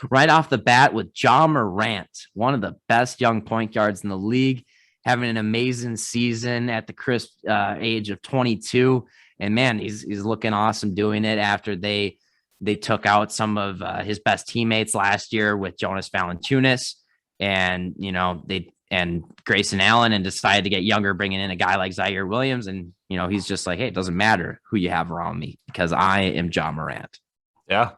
right off the bat with Morant, one of the best young point guards in the league, having an amazing season at the crisp age of 22. And man, he's looking awesome doing it after they took out some of his best teammates last year with Jonas Valanciunas and they and Grayson Allen, and decided to get younger, bringing in a guy like Zaire Williams. And he's just like, hey, it doesn't matter who you have around me because I am Morant. Yeah.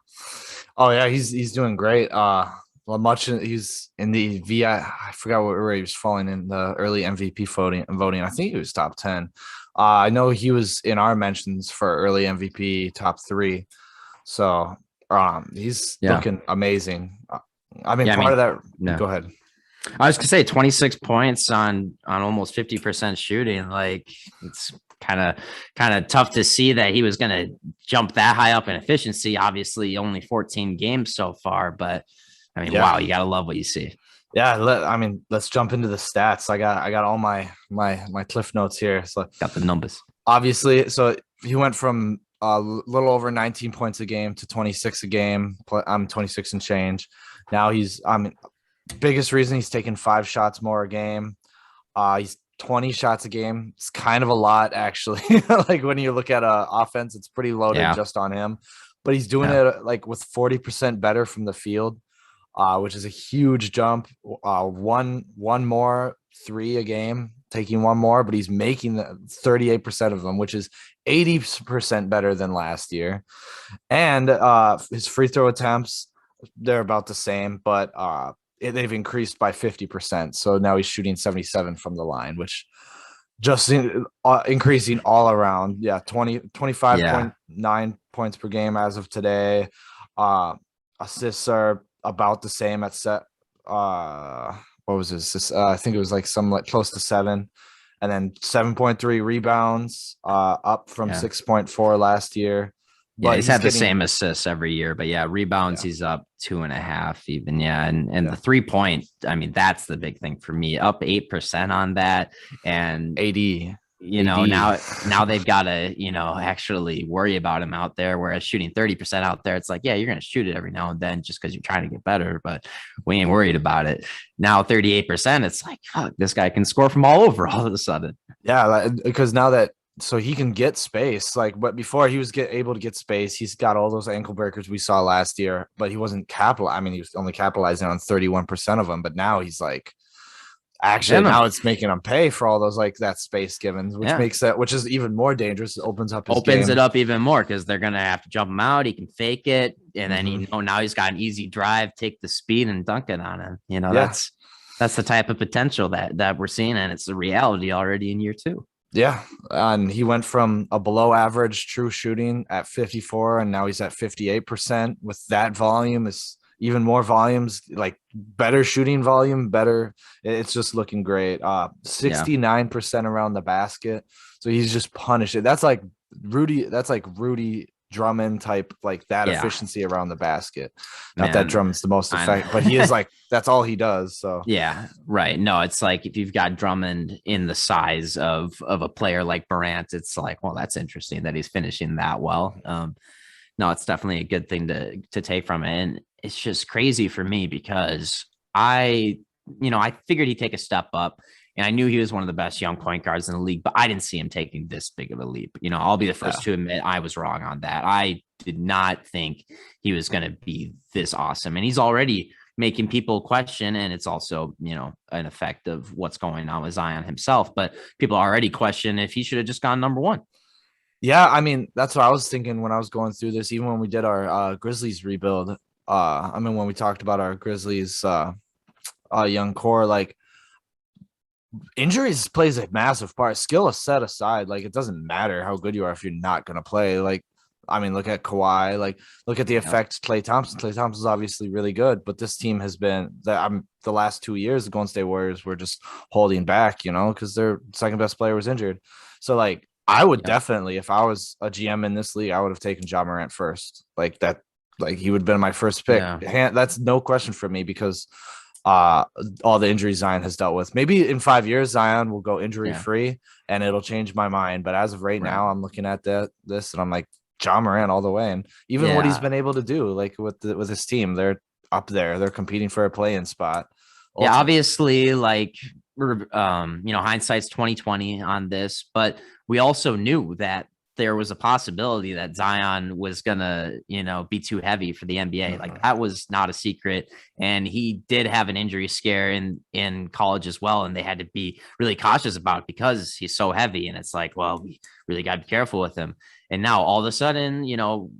Oh yeah, he's doing great. He's in the I forgot where he was falling in the early MVP voting. I think he was top 10. I know he was in our mentions for early MVP top 3. So he's looking amazing. Part of that. Yeah. Go ahead. I was gonna say 26 points on almost 50% shooting. Like, it's kind of tough to see that he was gonna jump that high up in efficiency. Obviously, only 14 games so far, but wow, you gotta love what you see. Yeah, let's jump into the stats. I got all my cliff notes here. So got the numbers. Obviously, so he went from a little over 19 points a game to 26 a game. I'm 26 and change. Now biggest reason he's taking 5 shots more a game. He's 20 shots a game. It's kind of a lot, actually. Like, when you look at offense, it's pretty loaded just on him. But he's doing it like with 40% better from the field, which is a huge jump. One more 3 a game, taking one more, but he's making 38% of them, which is 80% better than last year. And his free throw attempts, they're about the same, but they've increased by 50%. So now he's shooting 77 from the line, which just increasing all around. Yeah, 25.9 points per game as of today. Assists are about the same at set. What was this? I think it was like close to 7. And then 7.3 rebounds, up from 6.4 last year. But he's had the same assists every year, but rebounds, he's up 2.5 even. And the 3-point, that's the big thing for me, up 8% on that. And AD. Now they've got to, actually worry about him out there. Whereas shooting 30% out there, it's like, yeah, you're going to shoot it every now and then just because you're trying to get better, but we ain't worried about it. Now 38%, it's like, fuck, this guy can score from all over all of a sudden. Yeah, because now that, so he can get space, but before he was able to get space, he's got all those ankle breakers we saw last year, but he wasn't he was only capitalizing on 31% of them. But now he's like, actually, now it's making him pay for all those, like, that space given, which is even more dangerous. It opens it up even more because they're gonna have to jump him out. He can fake it, and then now he's got an easy drive, take the speed, and dunk it on him. That's the type of potential that we're seeing, and it's the reality already in year 2. Yeah, and he went from a below average true shooting at 54, and now he's at 58%. With that volume, is even more volumes, like better shooting volume, better. It's just looking great. 69% around the basket, so he's just punishing. That's like Rudy Drummond type, like that efficiency around the basket. Not that Drummond's the most effective, but he is like, that's all he does. So yeah, right. No, it's like if you've got Drummond in the size of a player like Morant, it's like, well, that's interesting that he's finishing that well. No, it's definitely a good thing to take from it. And it's just crazy for me because I figured he'd take a step up. And I knew he was one of the best young point guards in the league, but I didn't see him taking this big of a leap. I'll be the first to admit I was wrong on that. I did not think he was going to be this awesome. And he's already making people question, and it's also, an effect of what's going on with Zion himself. But people already question if he should have just gone number 1. Yeah, that's what I was thinking when I was going through this, even when we did our Grizzlies rebuild. When we talked about our Grizzlies young core, like, injuries plays a massive part. Skill is set aside. Like, it doesn't matter how good you are if you're not going to play. Like, look at Kawhi. Like, look at the effect Klay Thompson. Klay Thompson is obviously really good, but this team has been the last 2 years, the Golden State Warriors were just holding back, because their second best player was injured. So, like, I would definitely, if I was a GM in this league, I would have taken Morant first. Like that, like he would have been my first pick. Yeah. That's no question for me because all the injuries Zion has dealt with. Maybe in 5 years, Zion will go injury free and it'll change my mind. But as of right now, I'm looking at this and I'm like, Morant all the way. And even what he's been able to do, like with his team, they're up there. They're competing for a play-in spot. Yeah, obviously, like hindsight's 2020 on this, but we also knew that there was a possibility that Zion was gonna, be too heavy for the NBA. Like that was not a secret. And he did have an injury scare in college as well. And they had to be really cautious about it because he's so heavy. And it's like, well, we really got to be careful with him. And now all of a sudden,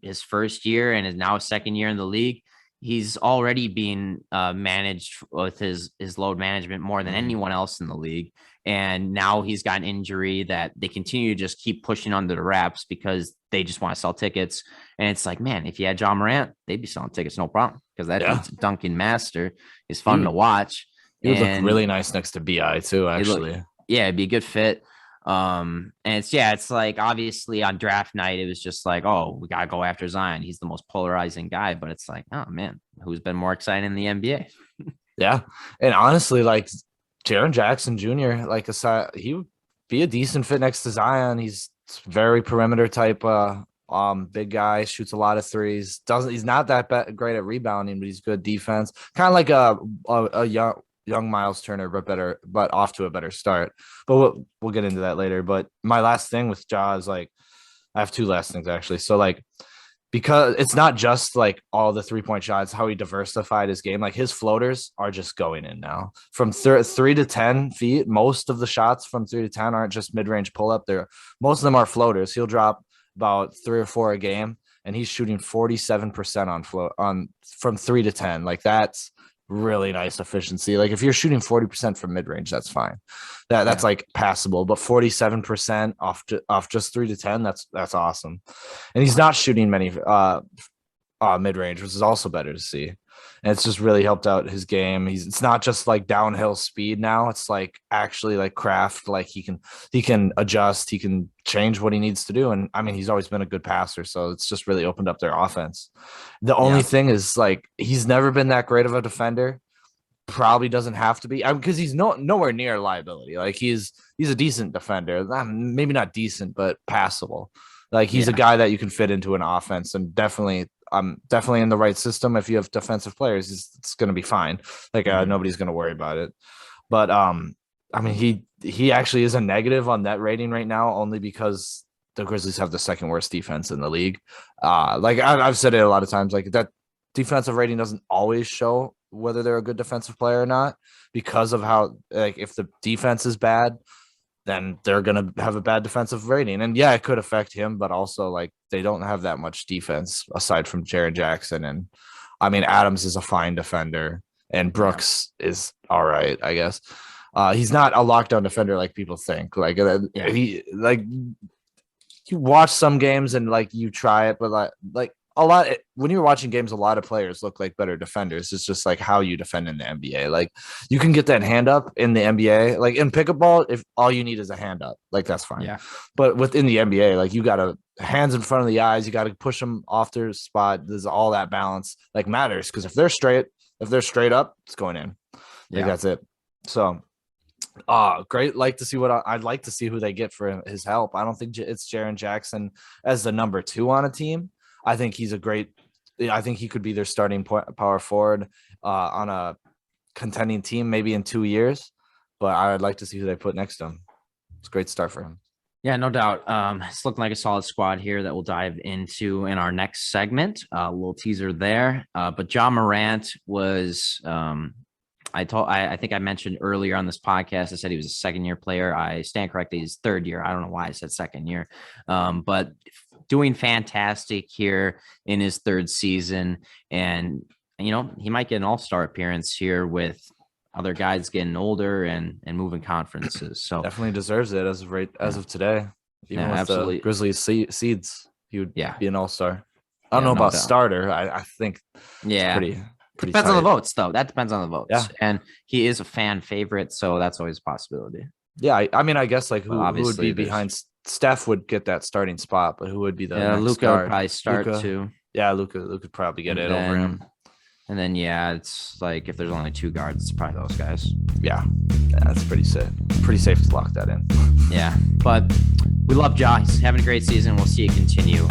his first year and is now his second year in the league, he's already being managed with his load management more than anyone else in the league. And now he's got an injury that they continue to just keep pushing under the wraps because they just want to sell tickets. And it's like, man, if you had John Morant, they'd be selling tickets, no problem. Because that dude's a dunking master. He's fun to watch. He would look really nice next to BI too, actually. It'd be a good fit. And it's like obviously on draft night, it was just like, oh, we gotta go after Zion. He's the most polarizing guy, but it's like, oh man, who's been more exciting in the NBA? Yeah. And honestly, like Jaren Jackson Jr., like he would be a decent fit next to Zion. He's very perimeter type big guy, shoots a lot of threes. He's not that great at rebounding, but he's good defense. Kind of like a young Miles Turner, but off to a better start. But we'll get into that later. But my last thing with Ja is like, I have two last things actually. So like, because it's not just like all the 3-point shots, how he diversified his game. Like his floaters are just going in now from 3 to 10 feet. Most of the shots from 3 to 10 aren't just mid-range pull-up. Most of them are floaters. He'll drop about 3 or 4 a game, and he's shooting 47% from 3 to 10. Like that's really nice efficiency. Like if you're shooting 40% from mid-range, that's fine. That's like passable, but 47% off just 3 to 10, that's awesome. And he's not shooting many mid-range, which is also better to see. And it's just really helped out his game. It's not just like downhill speed now. It's like actually like craft. Like he can adjust. He can change what he needs to do. And I mean, he's always been a good passer, so it's just really opened up their offense. The only thing is like he's never been that great of a defender. Probably doesn't have to be because he's nowhere near a liability. Like he's a decent defender. Maybe not decent, but passable. Like he's a guy that you can fit into an offense, and definitely in the right system. If you have defensive players, it's going to be fine. Like nobody's going to worry about it. But I mean, he actually is a negative on net rating right now, only because the Grizzlies have the second worst defense in the league. Like I've said it a lot of times, like that defensive rating doesn't always show whether they're a good defensive player or not, because of how, like, if the defense is bad, then they're going to have a bad defensive rating. And yeah, it could affect him, but also like they don't have that much defense aside from Jaren Jackson. And I mean, Adams is a fine defender and Brooks is all right, I guess. He's not a lockdown defender like people think. Like you watch some games and like you try it, but like a lot when you're watching games, a lot of players look like better defenders. It's just like how you defend in the NBA. Like you can get that hand up in the NBA. Like in pickup ball, if all you need is a hand up, like that's fine. Yeah. But within the NBA, like you got to hands in front of the eyes. You got to push them off their spot. There's all that balance like matters, because if they're straight up, it's going in. Like that's it. So great. I'd like to see who they get for his help. I don't think it's Jaren Jackson as the number 2 on a team. I think he could be their starting power forward on a contending team maybe in 2 years, but I would like to see who they put next to him. It's a great start for him. Yeah, no doubt. It's looking like a solid squad here that we'll dive into in our next segment. A little teaser there. But John Morant was I think I mentioned earlier on this podcast, I said he was a second-year player. I stand corrected. He's third year. I don't know why I said second year. But doing fantastic here in his third season. And, he might get an all-star appearance here with other guys getting older and moving conferences. So definitely deserves it as of today. Even with absolutely. The Grizzlies seeds, he would be an all-star. I don't know about starter. I think it's pretty depends on the votes, though. That depends on the votes. Yeah. And he is a fan favorite, so that's always a possibility. Yeah, I mean, I guess like who would be behind Steph would get that starting spot, but who would be the Luka would probably start too. Yeah, Luka could probably get it over him. And then it's like if there's only 2 guards, it's probably those guys. Yeah, that's pretty safe. Pretty safe to lock that in. Yeah, but we love Ja. He's having a great season. We'll see it continue.